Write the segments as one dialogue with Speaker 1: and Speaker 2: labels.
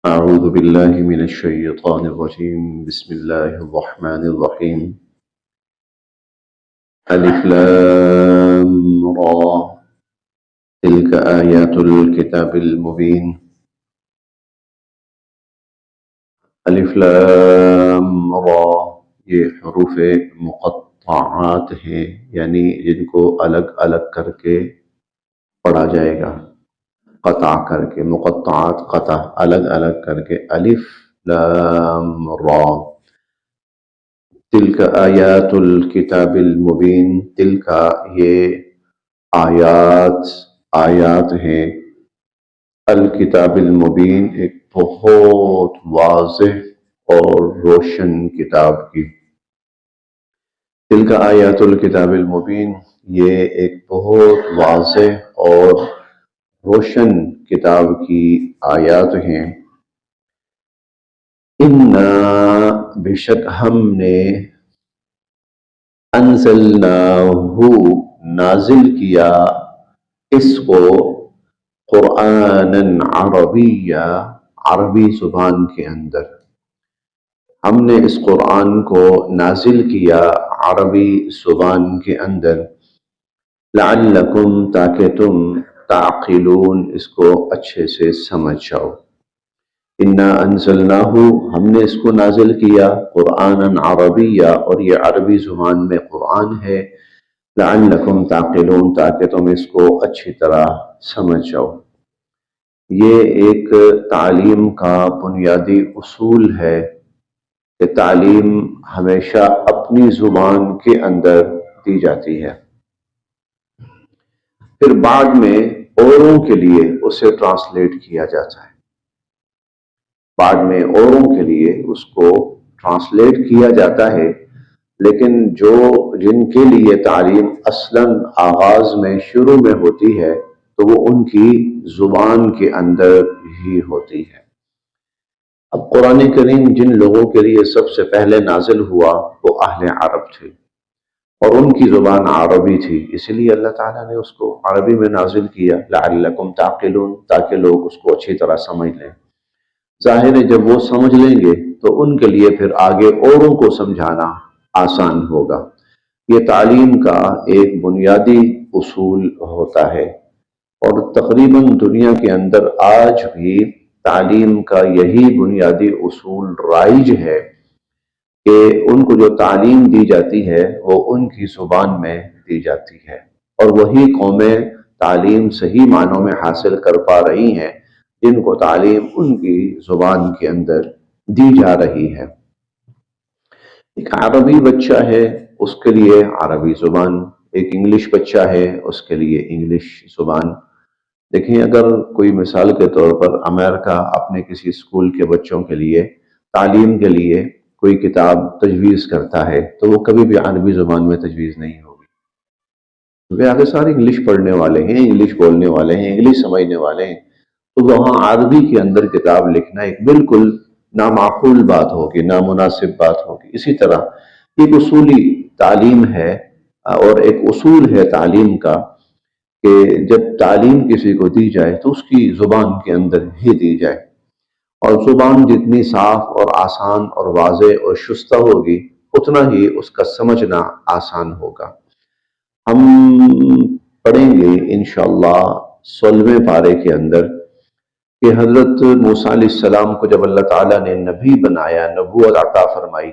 Speaker 1: أعوذ بالله من الشيطان الرجيم بسم الله الرحمن الرحيم ألف لام را تلك آيات الكتاب المبين ألف لام را یہ حروف مقطعات ہیں، یعنی جن کو الگ الگ کر کے پڑھا جائے گا، قطع کر کے، مقطعات قطع الگ الگ کر کے، الف لام را تلک آیات الکتاب المبین، تلک یہ آیات ہیں، الکتاب المبین ایک بہت واضح اور روشن کتاب کی، تلک آیات الکتاب المبین یہ ایک بہت واضح اور روشن کتاب کی آیات ہیں۔ اِنَّا بے شک ہم نے انزلناہ نازل کیا اس کو قرآناً عربیہ عربی زبان کے اندر، ہم نے اس قرآن کو نازل کیا عربی زبان کے اندر، لعلکم تاکہ تم تعقلون اس کو اچھے سے سمجھ جاؤ۔ انا انزلناہ ہم نے اس کو نازل کیا قرآناً عربیہ، اور یہ عربی زبان میں قرآن ہے، لعلکم تعقلون تاکہ تم اس کو اچھی طرح سمجھ جاؤ۔ یہ ایک تعلیم کا بنیادی اصول ہے کہ تعلیم ہمیشہ اپنی زبان کے اندر دی جاتی ہے، پھر بعد میں اوروں کے لیے اسے ٹرانسلیٹ کیا جاتا ہے، بعد میں اوروں کے لیے اس کو ٹرانسلیٹ کیا جاتا ہے، لیکن جن کے لیے تعلیم اصلاً آغاز میں شروع میں ہوتی ہے تو وہ ان کی زبان کے اندر ہی ہوتی ہے۔ اب قرآن کریم جن لوگوں کے لیے سب سے پہلے نازل ہوا وہ اہل عرب تھے، اور ان کی زبان عربی تھی، اسی لیے اللہ تعالیٰ نے اس کو عربی میں نازل کیا، لعلکم تعقلون تاکہ لوگ اس کو اچھی طرح سمجھ لیں۔ ظاہر ہے جب وہ سمجھ لیں گے تو ان کے لیے پھر آگے اوروں کو سمجھانا آسان ہوگا۔ یہ تعلیم کا ایک بنیادی اصول ہوتا ہے، اور تقریباً دنیا کے اندر آج بھی تعلیم کا یہی بنیادی اصول رائج ہے کہ ان کو جو تعلیم دی جاتی ہے وہ ان کی زبان میں دی جاتی ہے، اور وہی قومیں تعلیم صحیح معنوں میں حاصل کر پا رہی ہیں جن کو تعلیم ان کی زبان کے اندر دی جا رہی ہے۔ ایک عربی بچہ ہے اس کے لیے عربی زبان، ایک انگلش بچہ ہے اس کے لیے انگلش زبان۔ دیکھیں اگر کوئی مثال کے طور پر امریکہ اپنے کسی اسکول کے بچوں کے لیے تعلیم کے لیے کوئی کتاب تجویز کرتا ہے تو وہ کبھی بھی عربی زبان میں تجویز نہیں ہوگی، کیونکہ آگے سارے انگلش پڑھنے والے ہیں، انگلش بولنے والے ہیں، انگلش سمجھنے والے ہیں، تو وہاں عربی کے اندر کتاب لکھنا ایک بالکل نامعقول بات ہوگی، نامناسب بات ہوگی۔ اسی طرح ایک اصولی تعلیم ہے اور ایک اصول ہے تعلیم کا کہ جب تعلیم کسی کو دی جائے تو اس کی زبان کے اندر ہی دی جائے، اور زبان جتنی صاف اور آسان اور واضح اور شستہ ہوگی اتنا ہی اس کا سمجھنا آسان ہوگا۔ ہم پڑھیں گے انشاءاللہ 16ویں پارے کے اندر کہ حضرت موسیٰ علیہ السلام کو جب اللہ تعالیٰ نے نبی بنایا، نبوت عطا فرمائی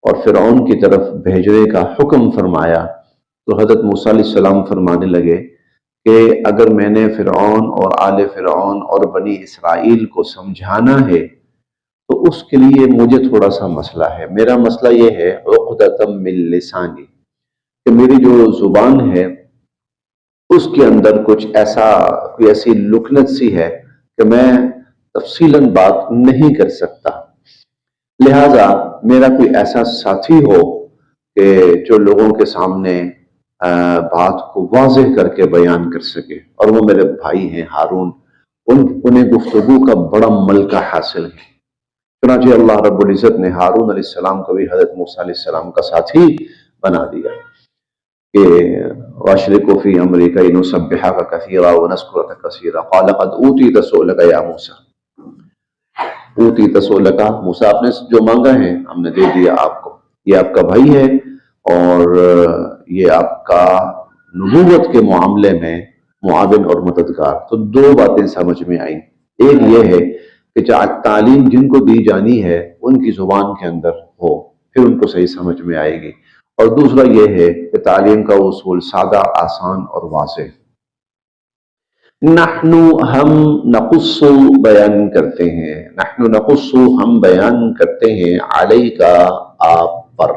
Speaker 1: اور فرعون کی طرف بھیجنے کا حکم فرمایا، تو حضرت موسیٰ علیہ السلام فرمانے لگے کہ اگر میں نے فرعون اور آل فرعون اور بنی اسرائیل کو سمجھانا ہے تو اس کے لیے مجھے تھوڑا سا مسئلہ ہے۔ میرا مسئلہ یہ ہے عقدۃ من لسانی، کہ میری جو زبان ہے اس کے اندر کوئی ایسی لکنت سی ہے کہ میں تفصیلاً بات نہیں کر سکتا، لہٰذا میرا کوئی ایسا ساتھی ہو کہ جو لوگوں کے سامنے بات کو واضح کر کے بیان کر سکے، اور وہ میرے بھائی ہیں ہارون، انہیں گفتگو کا بڑا ملکہ حاصل ہے۔ چنانچہ اللہ رب العزت نے ہارون علیہ السلام کو بھی حضرت موسیٰ علیہ السلام کا ساتھی بنا دیا کہ وَأَشْرِكْهُ فِي أَمْرِي كَيْ نُسَبِّحَكَ كَثِيرًا وَنَذْكُرَكَ كَثِيرًا قَالَ قَدْ أُوتِيتَ سُؤْلَكَ يَا مُوسَىٰ۔ اوتی تسولکا، موسیٰ آپ نے جو مانگا ہے ہم نے دے دیا آپ کو، یہ آپ کا بھائی ہے اور یہ آپ کا نبوت کے معاملے میں معاون اور مددگار۔ تو دو باتیں سمجھ میں آئیں، ایک یہ ہے کہ تعلیم جن کو دی جانی ہے ان کی زبان کے اندر ہو، پھر ان کو صحیح سمجھ میں آئے گی، اور دوسرا یہ ہے کہ تعلیم کا اصول سادہ، آسان اور واضح۔ نحن ہم نقص بیان کرتے ہیں، نحن نقص ہم بیان کرتے ہیں، علیک آپ پر،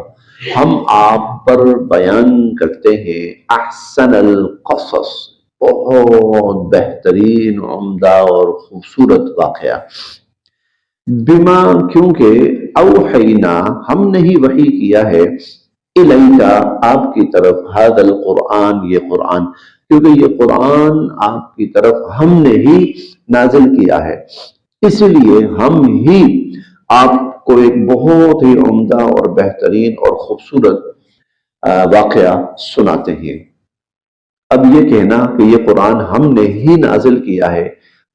Speaker 1: ہم آپ پر بیان کرتے ہیں، احسن القصص بہت بہترین، عمدہ اور خوبصورت واقعہ، بما کیونکہ اوحینا ہم نے ہی وحی کیا ہے، الیکا آپ کی طرف، ھذا القرآن یہ قرآن، کیونکہ یہ قرآن آپ کی طرف ہم نے ہی نازل کیا ہے، اس لیے ہم ہی آپ کو ایک بہت ہی عمدہ اور بہترین اور خوبصورت واقعہ سناتے ہیں۔ اب یہ کہنا کہ یہ قرآن ہم نے ہی نازل کیا ہے،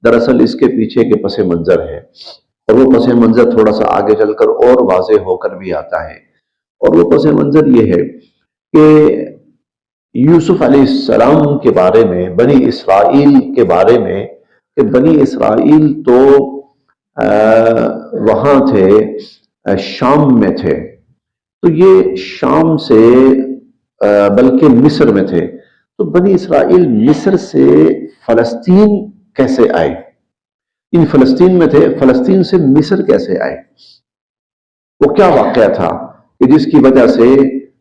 Speaker 1: دراصل اس کے پیچھے کے پس منظر ہے، اور وہ پس منظر تھوڑا سا آگے چل کر اور واضح ہو کر بھی آتا ہے، اور وہ پس منظر یہ ہے کہ یوسف علیہ السلام کے بارے میں، بنی اسرائیل کے بارے میں، کہ بنی اسرائیل تو وہاں تھے، شام میں تھے، تو یہ شام سے بلکہ مصر میں تھے، تو بنی اسرائیل مصر سے فلسطین کیسے آئے؟ ان فلسطین میں تھے، فلسطین سے مصر کیسے آئے؟ وہ کیا واقعہ تھا کہ جس کی وجہ سے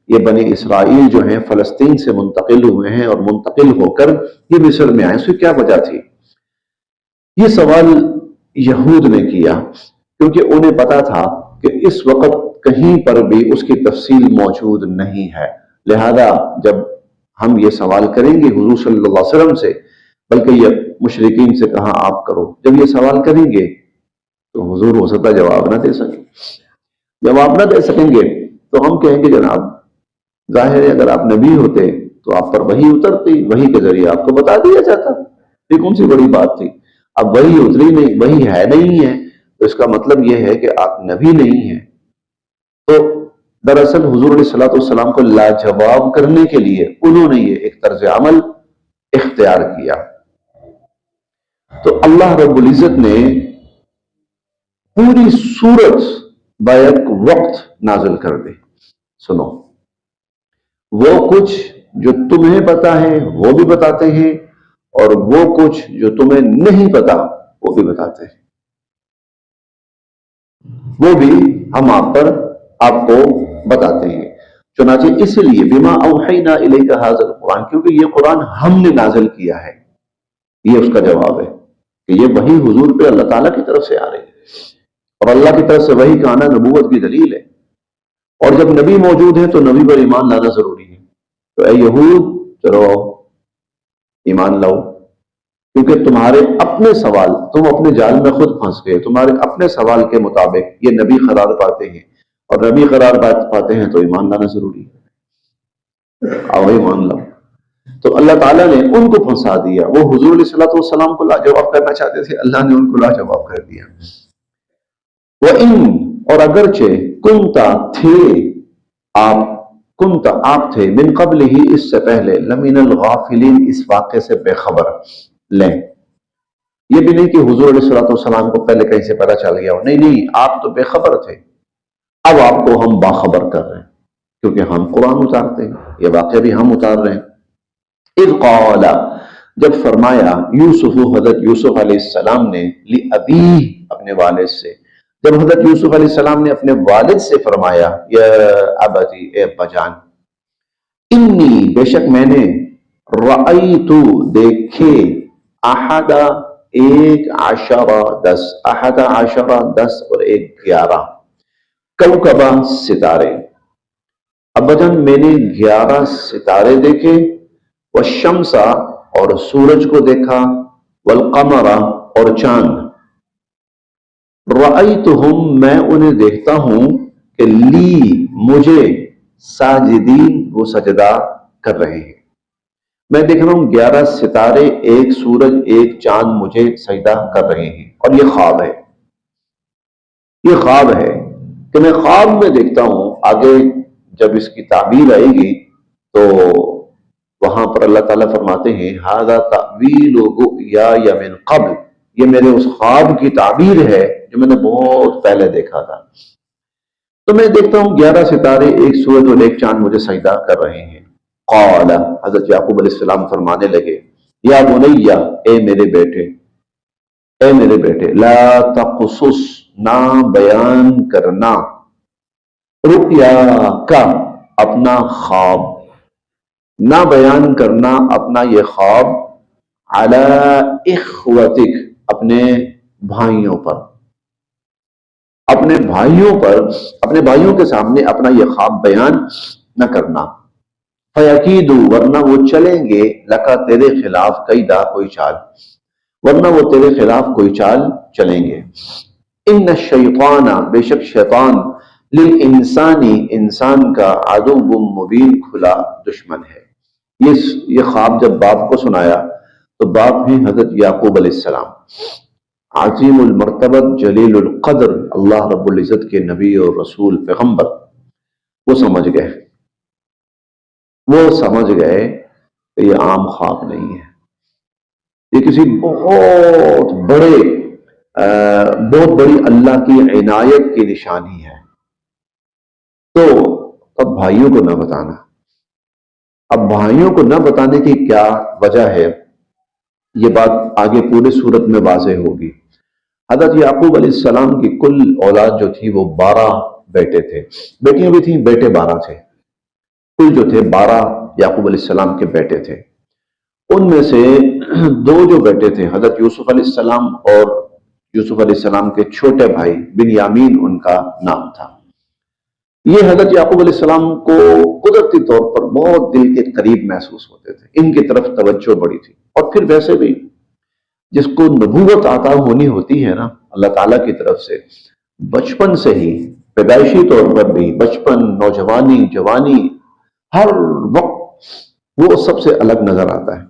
Speaker 1: یہ بنی اسرائیل جو ہیں فلسطین سے منتقل ہوئے ہیں اور منتقل ہو کر یہ مصر میں آئے؟ اس کی کیا وجہ تھی؟ یہ سوال یہود نے کیا، کیونکہ انہیں پتا تھا کہ اس وقت کہیں پر بھی اس کی تفصیل موجود نہیں ہے، لہذا جب ہم یہ سوال کریں گے حضور صلی اللہ علیہ وسلم سے، بلکہ یہ مشرکین سے کہا آپ کرو، جب یہ سوال کریں گے تو حضور ہو سکتا جواب نہ دے سکیں، جواب نہ دے سکیں گے تو ہم کہیں گے جناب ظاہر ہے اگر آپ نبی ہوتے تو آپ پر وحی اترتی، وحی کے ذریعے آپ کو بتا دیا جاتا، یہ کون سی بڑی بات تھی؟ اب وحی اتری نہیں، وحی ہے نہیں ہے، تو اس کا مطلب یہ ہے کہ آپ نبی نہیں ہیں۔ تو دراصل حضور علیہ الصلوۃ والسلام کو لاجواب کرنے کے لیے انہوں نے یہ ایک طرز عمل اختیار کیا۔ تو اللہ رب العزت نے پوری سورت بیک وقت نازل کر دی۔ سنو، وہ کچھ جو تمہیں پتا ہے وہ بھی بتاتے ہیں، اور وہ کچھ جو تمہیں نہیں پتا وہ بھی بتاتے ہیں، وہ بھی ہم آپ کو بتاتے ہیں۔ چنانچہ اس لیے بما اوحینا الیک ھذا القرآن، کیونکہ یہ قرآن ہم نے نازل کیا ہے، یہ اس کا جواب ہے کہ یہ وحی حضور پہ اللہ تعالیٰ کی طرف سے آ رہی ہے، اور اللہ کی طرف سے وحی کا آنا نبوت کی دلیل ہے، اور جب نبی موجود ہے تو نبی پر ایمان لانا ضروری ہے۔ تو اے یہود چلو ایمان لاؤ، کیونکہ تمہارے اپنے سوال، تم اپنے جال میں خود پھنس گئے، تمہارے اپنے سوال کے مطابق یہ نبی قرار پاتے ہیں، اور نبی قرار پاتے ہیں تو ایمان لانا ضروری ہے، آؤ ایمان لاؤ۔ تو اللہ تعالیٰ نے ان کو پھنسا دیا، وہ حضور علیہ الصلوۃ والسلام کو لاجواب کرنا چاہتے تھے، اللہ نے ان کو لاجواب کر دیا۔ وَإِن اور اگرچہ کنتا تھے آپ تھے، من قبل ہی اس سے پہلے، لمن الغافلین اس واقعے سے بے خبر، لیں یہ بھی نہیں کہ حضور علیہ الصلوۃ والسلام کو پہلے کہیں سے پتہ چل گیا ہو، نہیں، آپ تو بے خبر تھے، اب آپ کو ہم باخبر کر رہے ہیں، کیونکہ ہم قرآن اتارتے ہیں، یہ واقعہ بھی ہم اتار رہے ہیں۔ اذ قال جب فرمایا یوسف، حضرت یوسف علیہ السلام نے، لأبیہ اپنے والد سے، جب حضرت یوسف علیہ السلام نے اپنے والد سے فرمایا، یا ابتی اے ابا جان، انی بے شک میں نے، رأیتو دیکھے، احدا ایک، عشرہ دس، احدا عشرہ دس اور ایک 11، کوکبہ ستارے، ابا جان میں نے 11 ستارے دیکھے، والشمس اور سورج کو دیکھا، والقمر اور چاند، رأیتہم میں انہیں دیکھتا ہوں کہ لی مجھے، ساجدین وہ سجدہ کر رہے ہیں، میں دیکھ رہا ہوں 11 ستارے، ایک سورج، ایک چاند مجھے سجدہ کر رہے ہیں، اور یہ خواب ہے۔ یہ خواب ہے کہ میں خواب میں دیکھتا ہوں. آگے جب اس کی تعبیر آئے گی تو وہاں پر اللہ تعالیٰ فرماتے ہیں ھذا تأویل رؤیای من قبل، یہ میرے اس خواب کی تعبیر ہے جو میں نے بہت پہلے دیکھا تھا. تو میں دیکھتا ہوں 11 ستارے، ایک سورج اور ایک چاند مجھے سجدہ کر رہے ہیں. قال، حضرت یعقوب علیہ السلام فرمانے لگے یا بنیا، اے میرے بیٹے، اے میرے بیٹے، لا تقصص، نہ بیان کرنا، رؤیا کا، اپنا خواب، نہ بیان کرنا اپنا یہ خواب، علی اخوتک، اپنے بھائیوں پر، اپنے بھائیوں پر، اپنے بھائیوں کے سامنے اپنا یہ خواب بیان نہ کرنا. فیکیدو، ورنہ وہ چلیں گے، لکا، تیرے خلاف، کیدا، کوئی چال، ورنہ وہ تیرے خلاف کوئی چال چلیں گے. ان الشیطان، بے شک شیطان، للانسانی، انسان کا، عدو مبین، کھلا دشمن ہے. یہ خواب جب باپ کو سنایا تو باپ ہیں حضرت یعقوب علیہ السلام، عظیم المرتبت، جلیل القدر، اللہ رب العزت کے نبی اور رسول، پیغمبر. وہ سمجھ گئے، وہ سمجھ گئے کہ یہ عام خواب نہیں ہے، یہ کسی بہت بڑی اللہ کی عنایت کی نشانی ہے. تو اب بھائیوں کو نہ بتانا. اب بھائیوں کو نہ بتانے کی کیا وجہ ہے، یہ بات آگے پورے سورت میں واضح ہوگی. حضرت یعقوب علیہ السلام کی کل اولاد جو تھی وہ 12 بیٹے تھے، بیٹیاں بھی تھیں، بیٹے 12 تھے. کل جو تھے 12 یعقوب علیہ السلام کے بیٹے تھے. ان میں سے 2 جو بیٹے تھے حضرت یوسف علیہ السلام، اور یوسف علیہ السلام کے چھوٹے بھائی بنیامین ان کا نام تھا. یہ حضرت یعقوب علیہ السلام کو قدرتی طور پر بہت دل کے قریب محسوس ہوتے تھے، ان کی طرف توجہ بڑی تھی. اور پھر ویسے بھی جس کو نبوت عطا ہونی ہوتی ہے نا اللہ تعالیٰ کی طرف سے، بچپن سے ہی، پیدائشی طور پر بھی، بچپن، نوجوانی، جوانی، ہر وقت وہ سب سے الگ نظر آتا ہے.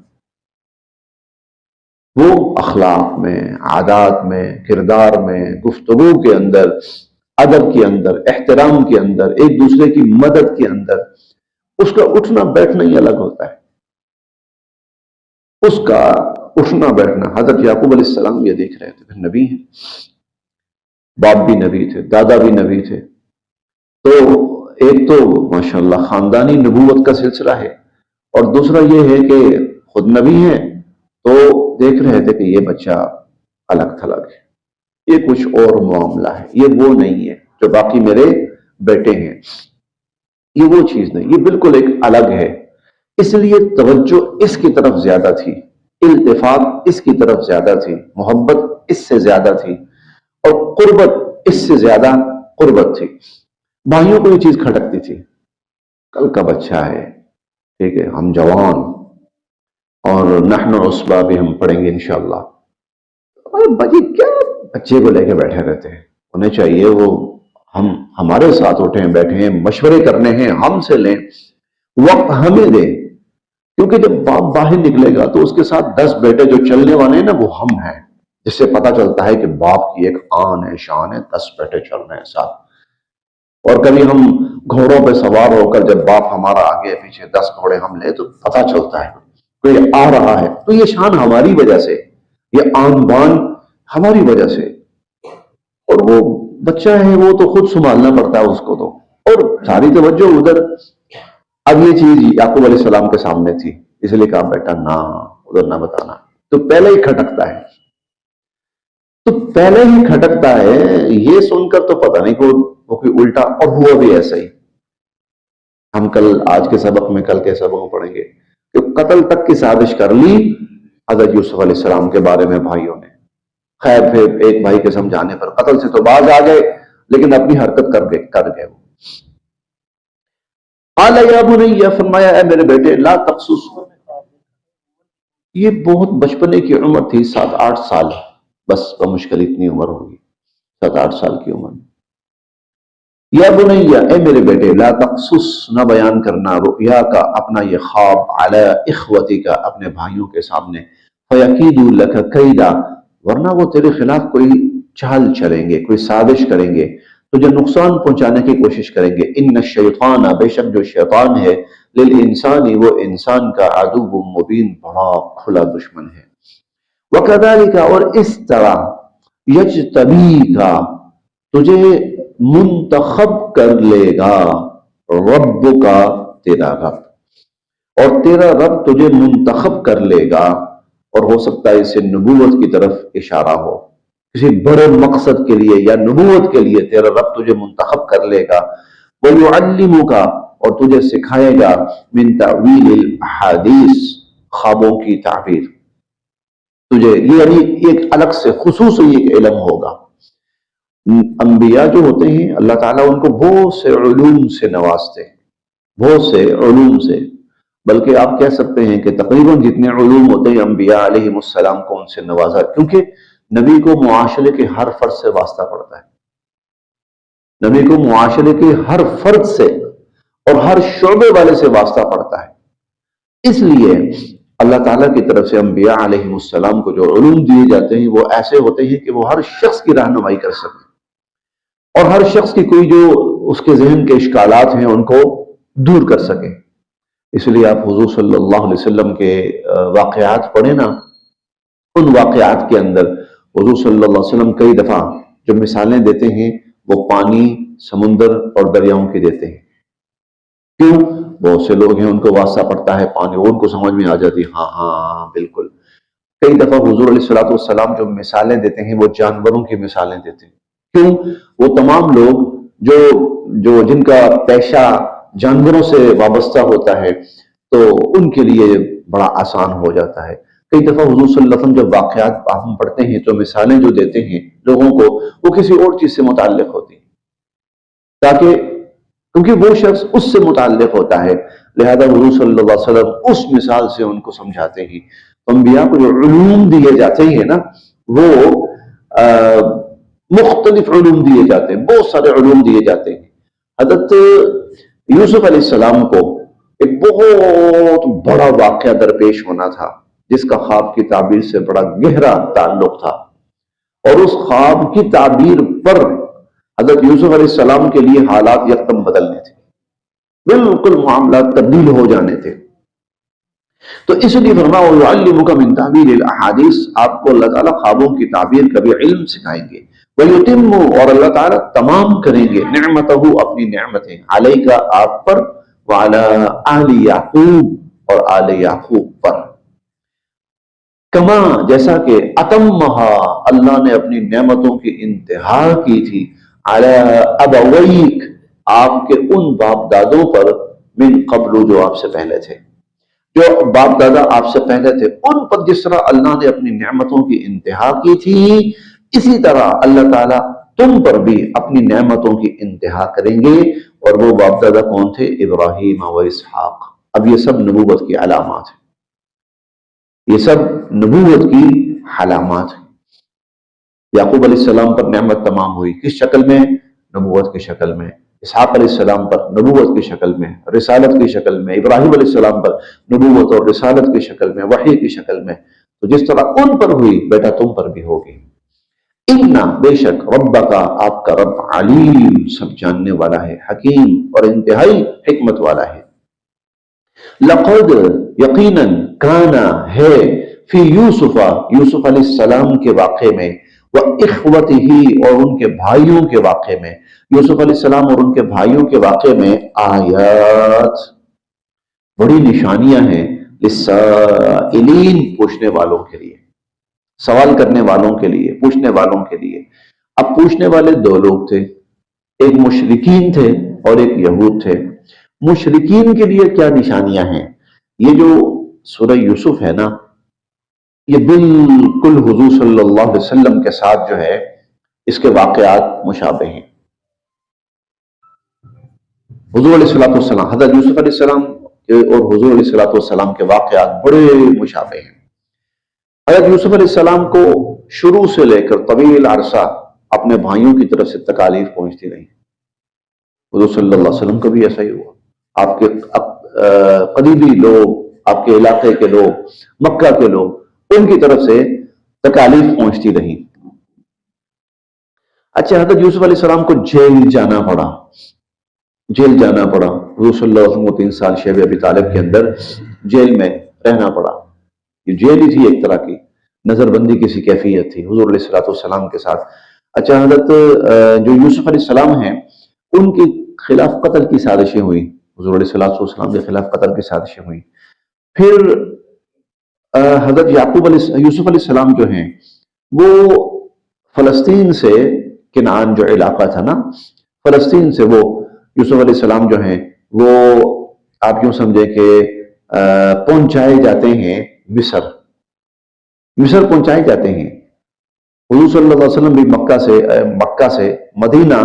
Speaker 1: وہ اخلاق میں، عادات میں، کردار میں، گفتگو کے اندر، ادب کے اندر، احترام کے اندر، ایک دوسرے کی مدد کے اندر، اس کا اٹھنا بیٹھنا ہی الگ ہوتا ہے. اس کا اٹھنا بیٹھنا. حضرت یعقوب علیہ السلام یہ دیکھ رہے تھے، پھر نبی ہیں، باپ بھی نبی تھے، دادا بھی نبی تھے. تو ایک تو ماشاءاللہ خاندانی نبوت کا سلسلہ ہے، اور دوسرا یہ ہے کہ خود نبی ہیں. تو دیکھ رہے تھے کہ یہ بچہ الگ تھلگ ہے، یہ کچھ اور معاملہ ہے، یہ وہ نہیں ہے جو باقی میرے بیٹے ہیں، یہ وہ چیز نہیں، یہ بالکل ایک الگ ہے. اس لیے توجہ اس کی طرف زیادہ تھی، التفات اس کی طرف زیادہ تھی، محبت اس سے زیادہ تھی، اور قربت اس سے زیادہ قربت تھی. بھائیوں کو یہ چیز کھٹکتی تھی، کل کا بچہ ہے، ٹھیک ہے، ہم جوان، اور نحن عصبہ بھی ہم پڑھیں گے انشاءاللہ. بچے کیا بچے کو لے کے بیٹھے رہتے ہیں، انہیں چاہیے وہ ہمارے ساتھ اٹھیں، بیٹھیں، مشورے کرنے ہیں ہم سے لیں، وقت ہمیں دیں. کیونکہ جب باپ باہر نکلے گا تو اس کے ساتھ 10 بیٹے جو چلنے والے ہیں نا وہ ہم ہیں، جس سے پتہ چلتا ہے کہ باپ کی ایک آن ہے، شان ہے، 10 بیٹے چل رہے ہیں ساتھ. اور کبھی ہم گھوڑوں پہ سوار ہو کر جب باپ ہمارا آگے پیچھے 10 گھوڑے ہم لیں تو پتہ چلتا ہے کوئی آ رہا ہے. تو یہ شان ہماری وجہ سے، یہ آن بان ہماری وجہ سے. اور وہ بچہ ہے، وہ تو خود سنبھالنا پڑتا ہے اس کو تو، اور ساری توجہ ادھر. اب یہ چیز یعقوب علیہ السلام کے سامنے تھی، اس لیے کہا بیٹا نہ، ادھر نہ بتانا. تو پہلے ہی کھٹکتا ہے، تو پہلے ہی کھٹکتا ہے. یہ سن کر تو پتہ نہیں وہ کوئی الٹا، اور ہوا بھی ایسا ہی. ہم آج کے سبق میں، کل کے سبق میں پڑھیں گے کہ قتل تک کی سازش کر لی حضرت یوسف علیہ السلام کے بارے میں بھائیوں نے. خیر پھر ایک بھائی کے سمجھانے پر قتل سے تو باز آ گئے، لیکن اپنی حرکت کر گئے وہ. قال یا بنی، فرمایا اے میرے بیٹے، لا تقصص. یہ بہت بچپنے کی عمر تھی، 7-8 سال، بس بمشکل اتنی عمر ہوگی، 7-8 سال کی عمر. یا بنی، اے میرے بیٹے، لا تقصص، نہ بیان کرنا، رؤیا کا، اپنا یہ خواب، علی اخوتی کا، اپنے بھائیوں کے سامنے، فیکیدوا لک کیدا، ورنہ وہ تیرے خلاف کوئی چال چلیں گے، کوئی سازش کریں گے، تجھے نقصان پہنچانے کی کوشش کریں گے۔ ان الشیطان، بے شک جو شیطان ہے، للانسانی، وہ انسان کا عدو مبین، بڑا کھلا دشمن ہے۔ وَكَذَلِكَ، اور اس طرح، یجتبیکا، تجھے منتخب کر لے گا، رب کا، تیرا رب، اور تیرا رب تجھے منتخب کر لے گا، اور ہو سکتا ہے اسے نبوت کی طرف اشارہ ہو، کسی بڑے مقصد کے لیے یا نبوت کے لیے تیرا رب تجھے منتخب کر لے گا۔ وَيُعَلِّمُكَ، اور تجھے سکھائے گا، من تعویل الاحادیث، خوابوں کی تعبیر، تجھے یہ یعنی ایک الگ سے خصوصی ایک علم ہوگا۔ انبیاء جو ہوتے ہیں اللہ تعالیٰ ان کو بہت سے علوم سے نوازتے ہیں، بہت سے علوم سے، بلکہ آپ کہہ سکتے ہیں کہ تقریباً جتنے علوم ہوتے ہیں انبیاء علیہ السلام کو ان سے نوازا، کیونکہ نبی کو معاشرے کے ہر فرد سے واسطہ پڑتا ہے، نبی کو معاشرے کے ہر فرد سے اور ہر شعبے والے سے واسطہ پڑتا ہے۔ اس لیے اللہ تعالیٰ کی طرف سے انبیاء علیہ السلام کو جو علوم دیے جاتے ہیں وہ ایسے ہوتے ہیں کہ وہ ہر شخص کی رہنمائی کر سکیں، اور ہر شخص کی کوئی جو اس کے ذہن کے اشکالات ہیں ان کو دور کر سکیں۔ اس لیے آپ حضور صلی اللہ علیہ وسلم کے واقعات پڑھیں نا، ان واقعات کے اندر حضور صلی اللہ علیہ وسلم کئی دفعہ جو مثالیں دیتے ہیں وہ پانی، سمندر اور دریاؤں کی دیتے ہیں۔ کیوں؟ بہت سے لوگ ہیں ان کو واسطہ پڑتا ہے پانی، اور ان کو سمجھ میں آ جاتی ہاں ہاں بالکل۔ کئی دفعہ حضور علیہ الصلوۃ والسلام جو مثالیں دیتے ہیں وہ جانوروں کی مثالیں دیتے ہیں۔ کیوں؟ وہ تمام لوگ جو جن کا پیشہ جانوروں سے وابستہ ہوتا ہے تو ان کے لیے بڑا آسان ہو جاتا ہے۔ کئی دفعہ حضور صلی اللہ علیہ وسلم جب واقعات ہم پڑھتے ہیں تو مثالیں جو دیتے ہیں لوگوں کو وہ کسی اور چیز سے متعلق ہوتی ہیں، تاکہ کیونکہ وہ شخص اس سے متعلق ہوتا ہے، لہذا حضور صلی اللہ علیہ وسلم اس مثال سے ان کو سمجھاتے ہیں۔ انبیاء کو جو علوم دیے جاتے ہیں نا وہ مختلف علوم دیے جاتے ہیں، بہت سارے علوم دیے جاتے ہیں۔ حضرت یوسف علیہ السلام کو ایک بہت بڑا واقعہ درپیش ہونا تھا جس کا خواب کی تعبیر سے بڑا گہرا تعلق تھا، اور اس خواب کی تعبیر پر حضرت یوسف علیہ السلام کے لیے حالات یکدم بدلنے تھے، بالکل معاملات تبدیل ہو جانے تھے۔ تو اس لیے فرمایا وَيُعَلِّمُكَ مِن تَعْوِيلِ الْأَحَادِيثِ، آپ کو اللہ تعالیٰ خوابوں کی تعبیر کا بھی علم سکھائیں گے۔ وَيُتِمُّ، اور اللہ تعالیٰ تمام کریں گے، نعمتہ، اپنی نعمتیں، علیکا، آپ پر، وعلی آل یعقوب، اور آل یعقوب پر، کما، جیسا کہ اتمہا، اللہ نے اپنی نعمتوں کی انتہا کی تھی، علی ابویک، آپ کے ان باپ دادوں پر، من قبل، جو آپ سے پہلے تھے، جو باپ دادا آپ سے پہلے تھے ان پر جس طرح اللہ نے اپنی نعمتوں کی انتہا کی تھی، اسی طرح اللہ تعالیٰ تم پر بھی اپنی نعمتوں کی انتہا کریں گے۔ اور وہ باپ دادا کون تھے؟ ابراہیم و اسحاق۔ اب یہ سب نبوت کی علامات ہیں، یہ سب نبوت کی علامات ہیں۔ یعقوب علیہ السلام پر نعمت تمام ہوئی، کس شکل میں؟ نبوت کی شکل میں۔ اسحاق علیہ السلام پر نبوت کی شکل میں، رسالت کی شکل میں۔ ابراہیم علیہ السلام پر نبوت اور رسالت کی شکل میں، وحی کی شکل میں۔ تو جس طرح ان پر ہوئی بیٹا تم پر بھی ہوگی۔ اِنَّ، بے شک، ربک، آپ کا رب، علیم، سب جاننے والا ہے، حکیم، اور انتہائی حکمت والا ہے۔ لقد، یقیناً، کانا، ہے، فی یوسف، یوسف علیہ السلام کے واقعے میں، وَإِخْوَتِهِ، اور ان کے بھائیوں کے واقعے میں، یوسف علیہ السلام اور ان کے بھائیوں کے واقعے میں، آیات، بڑی نشانیاں ہیں، للسائلین، پوچھنے والوں کے لیے، سوال کرنے والوں کے لیے، پوچھنے والوں کے لیے۔ اب پوچھنے والے دو لوگ تھے، ایک مشرکین تھے اور ایک یہود تھے۔ مشرکین کے لیے کیا نشانیاں ہیں؟ یہ جو سورہ یوسف ہے نا، یہ بالکل حضور صلی اللہ علیہ وسلم کے ساتھ جو ہے اس کے واقعات مشابہ ہیں۔ حضور علیہ السلام، حضرت یوسف علیہ السلام اور حضور علیہ السلام کے واقعات بڑے مشابہ ہیں۔ حضرت یوسف علیہ السلام کو شروع سے لے کر طویل عرصہ اپنے بھائیوں کی طرف سے تکالیف پہنچتی رہی۔ حضور صلی اللہ علیہ وسلم کا بھی ایسا ہی ہوا، آپ کے قریبی لوگ، آپ کے علاقے کے لوگ، مکہ کے لوگ، ان کی طرف سے تکالیف پہنچتی رہی۔ اچھا، حضرت یوسف علیہ السلام کو جیل جانا پڑا، جیل جانا پڑا، حضور صلی اللہ علیہ وسلم کو 3 سال شیب ابی طالب کے اندر جیل میں رہنا پڑا۔ یہ جیل ہی تھی ایک طرح کی، نظر بندی کسی کیفیت تھی حضور علیہ السلام کے ساتھ۔ اچھا، حضرت جو یوسف علیہ السلام ہیں ان کے خلاف قتل کی سازشیں ہوئی، حضور علیہ السلام کے خلاف قتل کی سازشیں ہوئی۔ پھر حضرت یوسف علیہ السلام جو ہیں وہ فلسطین سے، کنعان جو علاقہ تھا نا، فلسطین سے وہ یوسف علیہ السلام جو ہیں وہ آپ یوں سمجھے کہ پہنچائے جاتے ہیں مصر پہنچائے جاتے ہیں۔ حضور صلی اللہ علیہ وسلم بھی مکہ سے مدینہ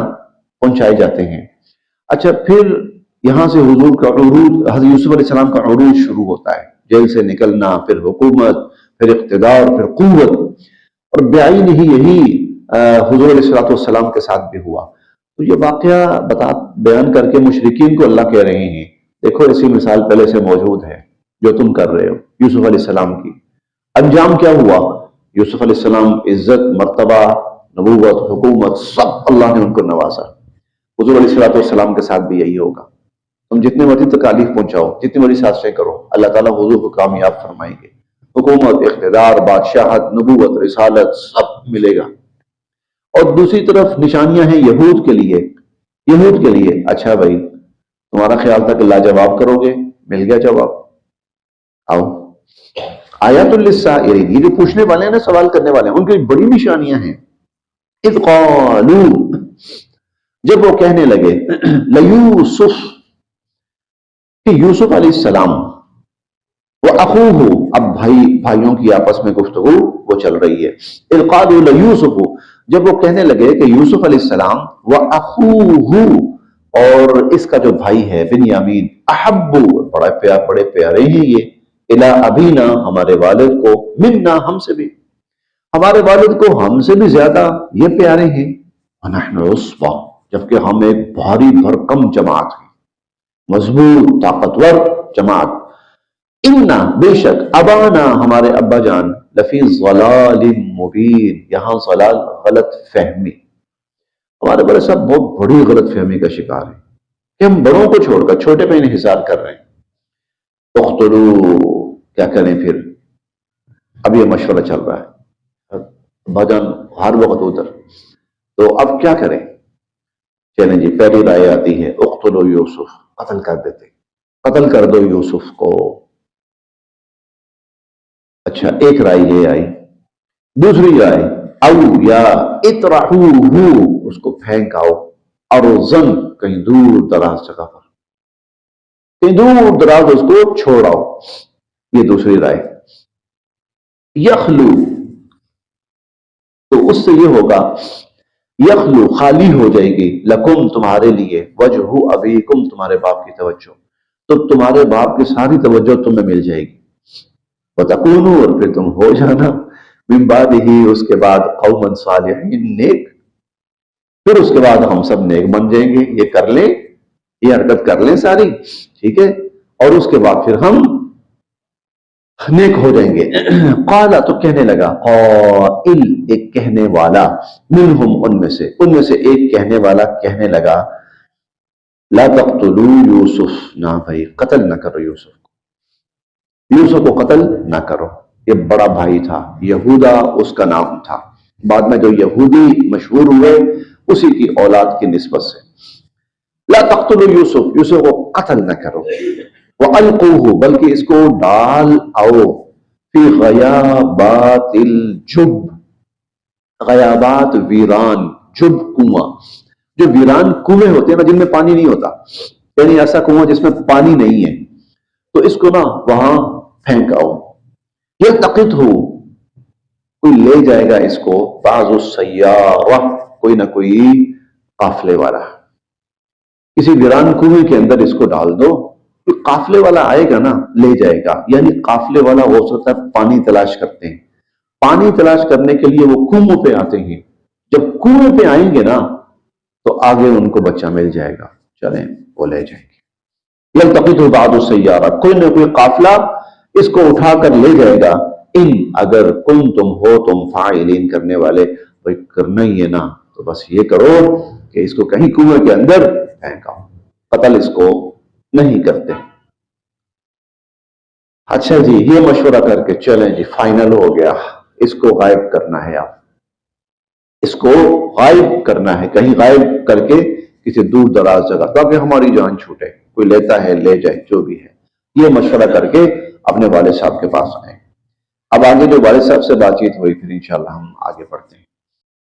Speaker 1: پہنچائے جاتے ہیں۔ اچھا، پھر یہاں سے حضور کا عروج، حضرت یوسف علیہ السلام کا عروج شروع ہوتا ہے، جیل سے نکلنا، پھر حکومت، پھر اقتدار، پھر قوت، اور بعین ہی یہی حضور علیہ السلام کے ساتھ بھی ہوا۔ تو یہ واقعہ بیان کر کے مشرکین کو اللہ کہہ رہے ہیں دیکھو ایسی مثال پہلے سے موجود ہے جو تم کر رہے ہو یوسف علیہ السلام کی۔ انجام کیا ہوا؟ یوسف علیہ السلام عزت، مرتبہ، نبوت، حکومت، سب اللہ نے ان کو نوازا۔ حضور علیہ السلام کے ساتھ بھی یہی ہوگا۔ تم جتنے مرضی تکالیف پہنچاؤ، جتنی مرضی سازشیں کرو، اللہ تعالیٰ حضور کو کامیاب فرمائیں گے۔ حکومت، اقتدار، بادشاہت، نبوت، رسالت سب ملے گا۔ اور دوسری طرف نشانیاں ہیں یہود کے لیے۔ اچھا بھائی، تمہارا خیال تھا کہ لاجواب کرو گے، مل گیا جواب۔ آؤ، آیات للسائلین، یہ جو پوچھنے والے ہیں نا، سوال کرنے والے ہیں، ان کی بڑی نشانیاں ہیں۔ اذ قالوا، جب وہ کہنے لگے، لیوسف، کہ یوسف علیہ السلام، وَأَخُوهُ، اب بھائیوں کی آپس میں گفتگو وہ چل رہی ہے۔ اذ قالوا لیوسف، جب وہ کہنے لگے کہ یوسف علیہ السلام، وَأَخُوهُ، اور اس کا جو بھائی ہے بنیامین، احب، بڑے پیارے ہیں یہ، الی ابینا، ہمارے والد کو، منا، ہم سے بھی، ہمارے والد کو ہم سے بھی زیادہ یہ پیارے ہیں، وَنَحْنُ عُصْبَةٌ، جبکہ ہم ایک بھاری بھرکم جماعت ہیں، مضبوط طاقتور جماعت، اِنَّا، بے شک، ابانا، ہمارے ابا جان، لفی ضلال مبین، یہاں ضلال غلط فہمی، ہمارے بڑے صاحب بہت بڑی غلط فہمی کا شکار ہے کہ ہم بڑوں کو چھوڑ کر چھوٹے پہ انحصار کر رہے ہیں۔ اقتلوا، کیا کریں پھر؟ اب یہ مشورہ چل رہا ہے، ابا جان ہر وقت ادھر، تو اب کیا کریں؟ چلیں جی، پہلی رائے آتی ہے، اقتلوا یوسف، قتل کر دیتے، قتل کر دو یوسف کو۔ اچھا، ایک رائے یہ آئی۔ دوسری رائے، او یا اطرحوہ، اس کو پھینک آؤ، ارضن، کہیں دور دراز جگہ پر، کہیں دور دراز اس کو چھوڑ آؤ، یہ دوسری رائے۔ یخلو، تو اس سے یہ ہوگا، یخلو، خالی ہو جائے گی، لکم، تمہارے لیے، وجہ ابیکم، تمہارے باپ کی توجہ، تو تمہارے باپ کی ساری توجہ تمہیں مل جائے گی، وتکونوا، اور پھر تم ہو جانا، من بعد ہی، اس کے بعد، قوما صالحین، نیک، پھر اس کے بعد ہم سب نیک بن جائیں گے، یہ کر لیں، یہ حرکت کر لیں ساری، ٹھیک ہے، اور اس کے بعد پھر ہم نیک ہو جائیں گے۔ قالا، تو کہنے لگا، قائل، ایک کہنے والا، منہم، ان میں سے ایک کہنے والا کہنے لگا، لا تقتلوا یوسف، نہ بھائی قتل نہ کرو یوسف کو قتل نہ کرو، یہ بڑا بھائی تھا، یہودا اس کا نام تھا، بعد میں جو یہودی مشہور ہوئے اسی کی اولاد کی نسبت سے۔ لا تقتلوا یوسف کو قتل نہ کرو، وَأَلْقُوهُ، بلکہ اس کو ڈال آؤ، فی غیابات الجب، غیابات ویران، جب کنواں، جو ویران کنویں ہوتے ہیں نا جن میں پانی نہیں ہوتا، یعنی ایسا کنواں جس میں پانی نہیں ہے، تو اس کو نا وہاں پھینک آؤ، یلتقط ہو، کوئی لے جائے گا اس کو، بعض السیارہ، کوئی نہ کوئی قافلے والا، کسی ویران کنویں کے اندر اس کو ڈال دو، کوئی قافلے والا آئے گا نا لے جائے گا، یعنی قافلے والا ہو سکتا ہے پانی تلاش کرتے ہیں، پانی تلاش کرنے کے لیے وہ کنویں پہ آتے ہیں، جب کنویں پہ آئیں گے نا تو آگے ان کو بچہ مل جائے گا، چلیں وہ لے جائیں گے۔ یلتقط بعض السیارہ، کوئی نہ کوئی قافلہ اس کو اٹھا کر لے جائے گا، ان، اگر کنتم ہو تم فاعلین، کرنے والے، بھائی کرنا ہی ہے نا، تو بس یہ کرو کہ اس کو کہیں کنویں کے اندر پھینکاؤ، قتل اس کو نہیں کرتے۔ اچھا جی، یہ مشورہ کر کے چلیں جی، فائنل ہو گیا، اس کو غائب کرنا ہے، آپ اس کو غائب کرنا ہے، کہیں غائب کر کے کسی دور دراز جگہ، تاکہ ہماری جان چھوٹے، کوئی لیتا ہے لے جائے، جو بھی ہے۔ یہ مشورہ کر کے اپنے والد صاحب کے پاس آئے۔ اب آگے جو والد صاحب سے بات چیت ہوئی، پھر انشاءاللہ ہم آگے بڑھتے ہیں۔